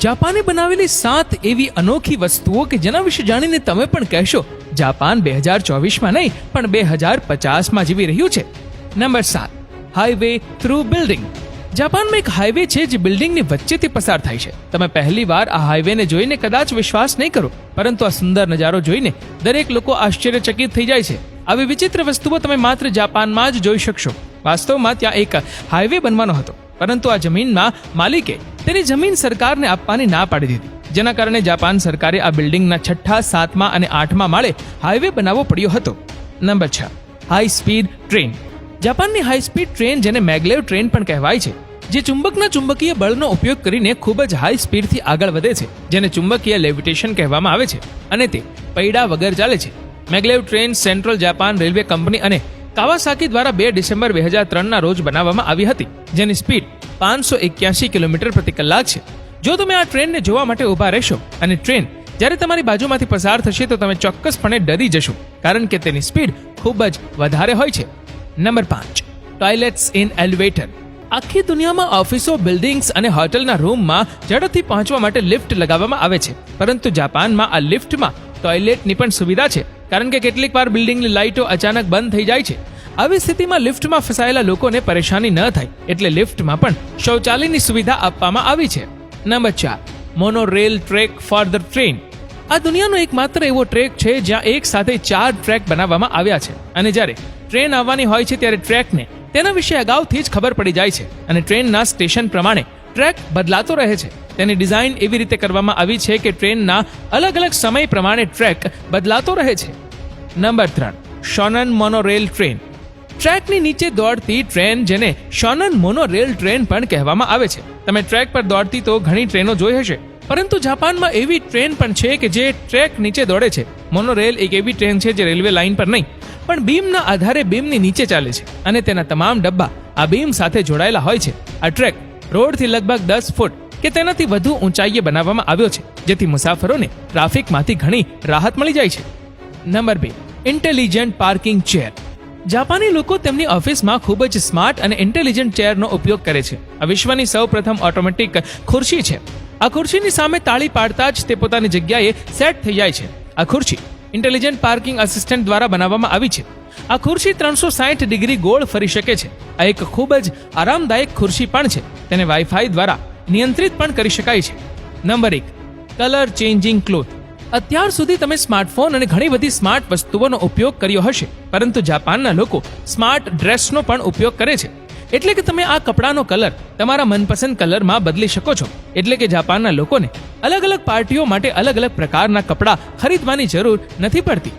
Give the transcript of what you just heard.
જાપાને બનાવેલી 7 એવી અનોખી વસ્તુઓ કે જેના વિશે જાણીને તમે પણ કહેશો જાપાન 2024માં નહીં પણ 2050માં જીવી રહ્યું છે. Number 7, highway through building. જાપાનમાં એક હાઈવે છે જે બિલ્ડિંગની વચ્ચેથી પસાર થાય છે. તમે પહેલી વાર આ હાઈવેને જોઈને કદાચ વિશ્વાસ નહીં કરો, પરંતુ આ સુંદર નજારો જોઈને દરેક લોકો આશ્ચર્યચકિત થઈ જાય છે. આવી વિચિત્ર વસ્તુઓ તમે માત્ર જાપાનમાં જ જોઈ શકશો. વાસ્તવમાં ત્યાં એક હાઈવે બનવાનો હતો, પરંતુ આ જમીનના માલિકે તેની જમીન સરકારને આપવાની ના પાડી દીધી, જેના કારણે જાપાન સરકારે આ બિલ્ડિંગના 6ઠા, 7મા અને 8મા માળે હાઈવે બનાવવો પડ્યો હતો. Number 6, high speed train. જાપાનની હાઈ સ્પીડ ટ્રેન, જેને મેગ્લેવ ટ્રેન પણ કહેવાય છે, જે ચુંબકના ચુંબકીય બળનો ઉપયોગ કરીને ખૂબ જ હાઈ સ્પીડથી આગળ વધે છે, જેને ચુંબકીય લેવિટેશન કહેવામાં આવે છે, અને તે પૈડા વગર ચાલે છે. Maglev train central Japan railway company અને કાવાસાકી દ્વારા 2 ડિસેમ્બર 2003ના રોજ બનાવવામાં આવી હતી, જેની સ્પીડ 581 કિલોમીટર પ્રતિ કલાક છે. જો તમે આ ટ્રેનને જોવા માટે ઊભા રહેશો અને ટ્રેન જ્યારે તમારી બાજુમાંથી પસાર થશે તો તમે ચોક્કસપણે ડરી જશો, કારણ કે તેની સ્પીડ ખૂબ જ વધારે હોય છે. Number 5, toilets in elevator. આખી દુનિયામાં ઓફિસો, બિલ્ડિંગ્સ અને હોટલના રૂમમાં ઝડપથી પહોંચવા માટે લિફ્ટ લગાવવામાં આવે છે, પરંતુ જાપાનમાં આ લિફ્ટમાં ટોયલેટની પણ સુવિધા છે, કારણ કે કેટલીક વાર બિલ્ડિંગની લાઇટો અચાનક બંધ થઈ જાય છે. આવી સ્થિતિમાં લિફ્ટમાં ફસાયેલા લોકોને પરેશાની ન થાય એટલે લિફ્ટમાં પણ શૌચાલયની સુવિધા આપવામાં આવી છે. Number 4, monorail track for the train. આ દુનિયાનો એકમાત્ર એવો ટ્રેક છે જ્યાં એક સાથે 4 ટ્રેક બનાવવામાં આવ્યા છે, અને જ્યારે ટ્રેન આવવાની હોય છે ત્યારે ટ્રેકને તેના વિશે અગાઉથી જ ખબર પડી જાય છે, અને ટ્રેનના સ્ટેશન પ્રમાણે ટ્રેક બદલાતો રહે છે. તેની ડિઝાઇન એવી રીતે કરવામાં આવી છે કે ટ્રેનના અલગ અલગ સમય પ્રમાણે ટ્રેક બદલાતો રહે છે. Number 3, Shonan monorail train. ટ્રેકની નીચે દોડતી ટ્રેન, જેને શોનન મોનોરેલ ટ્રેન પણ કહેવામાં આવે છે. તમે ટ્રેક પર દોડતી તો ઘણી ટ્રેનો જોઈ હશે, પરંતુ જાપાનમાં એવી ટ્રેન પણ છે કે જે ટ્રેક નીચે દોડે છે. મોનોરેલ એક એવી ટ્રેન છે જે રેલવે લાઇન પર નહીં પણ બીમના આધારે બીમની નીચે ચાલે છે, અને તેના તમામ ડબ્બા આ બીમ સાથે જોડાયેલા હોય છે. આ ટ્રેક રોડથી લગભગ 10 ફૂટ કે તેનાથી વધુ ઊંચાઈએ બનાવવામાં આવ્યો છે, જેથી મુસાફરોને ટ્રાફિકમાંથી ઘણી રાહત મળી જાય છે. Number 2, intelligent parking chair. જાપાની લોકો તેમની ઓફિસમાં ખૂબ જ સ્માર્ટ અને ઇન્ટેલિજન્ટ ચેરનો ઉપયોગ કરે છે. આ વિશ્વની સૌપ્રથમ ઓટોમેટિક ખુરશી છે. આ ખુરશીની સામે તાળી પાડતા જ તે પોતાની જગ્યાએ સેટ થઈ જાય છે. આ ખુરશી ઇન્ટેલિજન્ટ પાર્કિંગ આસિસ્ટન્ટ દ્વારા બનાવવામાં આવી છે. આ ખુરશી 360 ડિગ્રી ગોળ ફરી શકે છે. આ એક ખૂબ જ આરામદાયક ખુરશી પણ છે. તેને વાઈફાઈ દ્વારા નિયંત્રિત પણ કરી શકાય છે. Number 1, colour changing cloth. અત્યાર સુધી તમે સ્માર્ટફોન અને ઘણી બધી સ્માર્ટ વસ્તુઓનો ઉપયોગ કર્યો હશે, પરંતુ જાપાનના લોકો સ્માર્ટ ડ્રેસનો પણ ઉપયોગ કરે છે. એટલે કે તમે આ કપડાનો કલર તમારા મનપસંદ કલરમાં બદલી શકો છો. એટલે કે જાપાનના લોકોને અલગ અલગ પાર્ટીઓ માટે અલગ અલગ પ્રકારના કપડાં ખરીદવાની જરૂર નથી પડતી.